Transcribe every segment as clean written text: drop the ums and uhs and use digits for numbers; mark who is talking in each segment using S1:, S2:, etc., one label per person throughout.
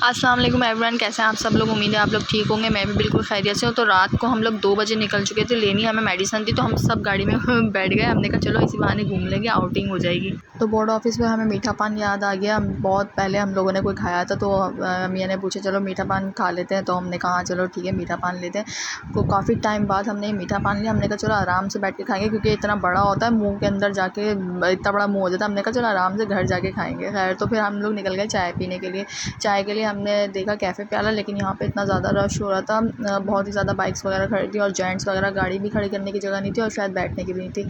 S1: अस्सलाम वालेकुम एवरीवन, कैसे हैं आप सब लोग। उम्मीद है आप लोग ठीक होंगे। मैं भी बिल्कुल खैरियत से हूँ। तो रात को हम लोग 2 बजे निकल चुके थे, लेनी हमें मेडिसिन थी, तो हम सब गाड़ी में बैठ गए। हमने कहा चलो इसी बहाने घूम लेंगे, आउटिंग हो जाएगी। तो बोर्ड ऑफिस में हमें मीठा पान याद आ गया। बहुत पहले हम लोगों ने कोई खाया था, तो मियाँ ने पूछा चलो मीठा पान खा लेते हैं। तो हमने कहा चलो ठीक है मीठा पान लेते हैं। तो काफ़ी टाइम बाद हमने मीठा पान लिया। हमने कहा चलो आराम से बैठ के खाएंगे, क्योंकि इतना बड़ा होता है, मुँह के अंदर जाके इतना बड़ा मुँह हो जाता है। हमने कहा चलो आराम से घर जाके खाएंगे। खैर तो फिर हम लोग निकल गए चाय पीने के लिए। चाय के लिए हमने देखा कैफ़े पे आला, लेकिन यहाँ पे इतना ज़्यादा रश हो रहा था, बहुत ही ज़्यादा बाइक्स वगैरह खड़ी थी और जेंट्स वगैरह, गाड़ी भी खड़ी करने की जगह नहीं थी और शायद बैठने की भी नहीं थी,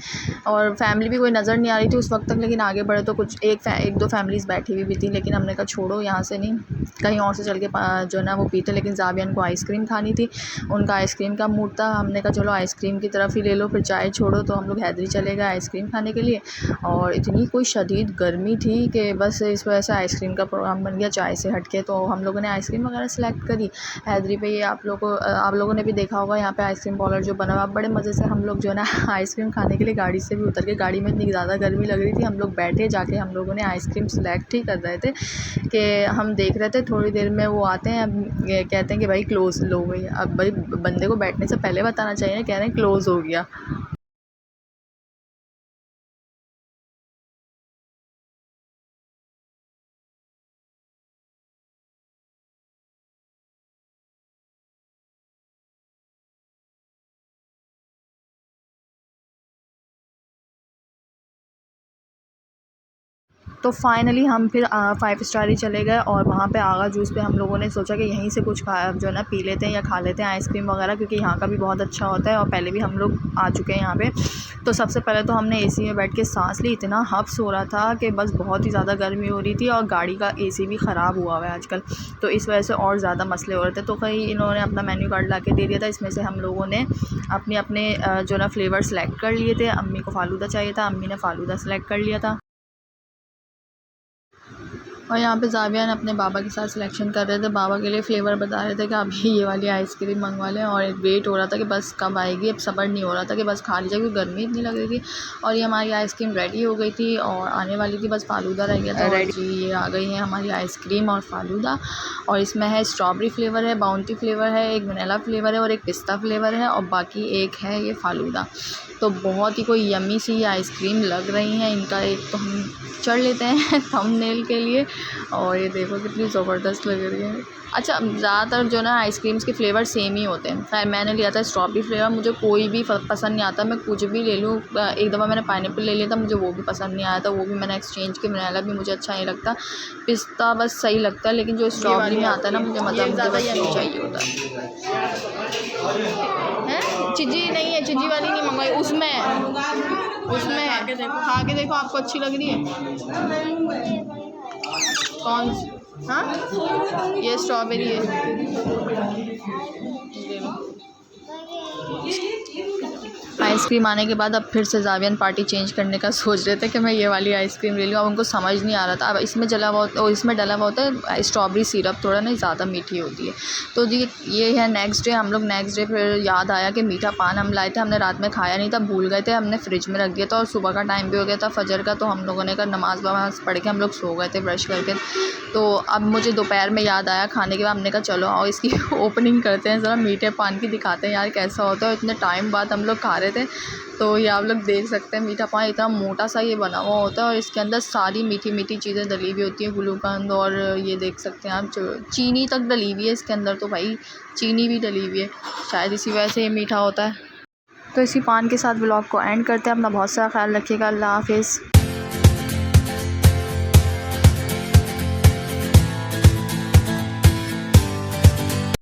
S1: और फैमिली भी कोई नज़र नहीं आ रही थी उस वक्त तक। लेकिन आगे बढ़े तो कुछ एक दो फैमिलीज़ बैठी हुई भी थी, लेकिन हमने कहा छोड़ो, यहाँ से नहीं, कहीं और से चल के जो है ना वो पीते। लेकिन ज़ाबियन को आइसक्रीम खानी थी, उनका आइसक्रीम का मूड था। हमने कहा चलो आइसक्रीम की तरफ ही ले लो, फिर चाय छोड़ो। तो हम लोग हैदरी चले गए आइसक्रीम खाने के लिए, और इतनी कोई शदीद गर्मी थी कि बस इस वजह से आइसक्रीम का प्रोग्राम बन गया चाय से हट के। तो हम लोगों ने आइसक्रीम वगैरह सेलेक्ट करी हैदरी पे। ये आप लोगों ने भी देखा होगा, यहाँ पे आइसक्रीम पार्लर जो बना हुआ, बड़े मज़े से हम लोग जो है ना आइसक्रीम खाने के लिए गाड़ी से भी उतर के, गाड़ी में इतनी ज़्यादा गर्मी लग रही थी, हम लोग बैठे जाके हम लोगों ने आइसक्रीम सेलेक्ट ही कर रहे थे कि हम देख रहे थे थोड़ी देर में वो आते हैं, ये कहते हैं कि भाई क्लोज़ लो गई। अब भाई बंदे को बैठने से पहले बताना चाहिए, कह रहे हैं क्लोज़ हो गया। तो फाइनली हम फिर 5 स्टार ही चले गए, और वहाँ पे आगा जूस पे हम लोगों ने सोचा कि यहीं से कुछ खा जो है ना पी लेते हैं या खा लेते हैं आइसक्रीम वगैरह, क्योंकि यहाँ का भी बहुत अच्छा होता है और पहले भी हम लोग आ चुके हैं यहाँ पे। तो सबसे पहले तो हमने एसी में बैठ के सांस ली। इतना हब्स हो रहा था कि बस बहुत ही ज़्यादा गर्मी हो रही थी, और गाड़ी का एसी भी ख़राब हुआ हुआ है आजकल, तो इस वजह से और ज़्यादा मसले हो रहे थे। तो कहीं इन्होंने अपना मेन्यू कार्ड ला के दे दिया था, इसमें से हम लोगों ने अपने अपने जो ना फ्लेवर सेलेक्ट कर लिए थे। अम्मी को फ़ालूदा चाहिए था, अम्मी ने फ़ालूदा सेलेक्ट कर लिया था। और यहाँ पे ज़ाबियान अपने बाबा के साथ सिलेक्शन कर रहे थे। बाबा के लिए फ़्लेवर बता रहे थे कि अभी ये वाली आइसक्रीम मंगवा लें, और वेट हो रहा था कि बस कब आएगी। अब सब्र नहीं हो रहा था कि बस खा लीजिए, क्योंकि गर्मी इतनी लग रही थी। और ये हमारी आइसक्रीम रेडी हो गई थी और आने वाली थी, बस फ़ालूदा रह गया था। और जी ये आ गई है हमारी आइसक्रीम और फ़ालूदा, और इसमें है स्ट्रॉबेरी फ्लेवर है, बाउंटी फ्लेवर है, एक वनीला फ्लेवर है और एक पिस्ता फ्लेवर है, और बाकी एक है ये फ़ालूदा। तो बहुत ही कोई यम्मी सी आइसक्रीम लग रही हैं। इनका एक तो हम चढ़ लेते हैं थंबनेल के लिए, और ये देखो कितनी ज़बरदस्त लग रही है। अच्छा, ज़्यादातर जो ना आइसक्रीम्स के फ्लेवर सेम ही होते हैं। खैर मैंने लिया था स्ट्रॉबेरी फ्लेवर, मुझे कोई भी पसंद नहीं आता, मैं कुछ भी ले लूँ। एक दफ़ा मैंने पाइनएप्पल ले लिया था, मुझे वो भी पसंद नहीं आया था, वो भी मैंने एक्सचेंज किया। वनीला भी मुझे अच्छा नहीं लगता, पिस्ता बस सही लगता है, लेकिन जो स्ट्रॉबेरी में आता है ना, मुझे मतलब बस यही चाहिए होता है। चिज्जी नहीं है, चिज्जी वाली नहीं मंगवाई, उसमें खा के देखो आपको अच्छी लग रही है। कौन सी? हाँ ये स्ट्रॉबेरी है। आइसक्रीम आने के बाद अब फिर से ज़ाबियन पार्टी चेंज करने का सोच रहे थे कि मैं ये वाली आइसक्रीम ले लूँ। अब उनको समझ नहीं आ रहा था, अब इसमें इसमें डला हुआ होता है स्ट्रॉबेरी सिरप, थोड़ा ना ज़्यादा मीठी होती है। तो जी ये है नेक्स्ट डे। हम लोग नेक्स्ट डे फिर याद आया कि मीठा पान हम लाए थे, हमने रात में खाया नहीं था, भूल गए थे, हमने फ्रिज में रख दिया था, और सुबह का टाइम भी हो गया था फजर का। तो हम लोगों ने कहा नमाज़ वमाज़ पढ़ के हम लोग सो गए थे ब्रश करके। तो अब मुझे दोपहर में याद आया खाने के बाद, हमने कहा चलो आओ इसकी ओपनिंग करते हैं, ज़रा मीठे पान की दिखाते हैं यार कैसा होता है। इतने टाइम बाद हम लोग खा रहे थे। तो ये आप लोग देख सकते हैं मीठा पान इतना मोटा सा ये बना हुआ होता है, और इसके अंदर सारी मीठी मीठी चीज़ें डली हुई होती हैं, गुलूकंद, और ये देख सकते हैं आप चीनी तक डली हुई है इसके अंदर। तो भाई चीनी भी डली हुई है, शायद इसी वजह से ये मीठा होता है। तो इसी पान के साथ व्लॉग को एंड करते हैं। अपना बहुत सारा ख्याल रखिएगा। अल्लाह हाफिज़।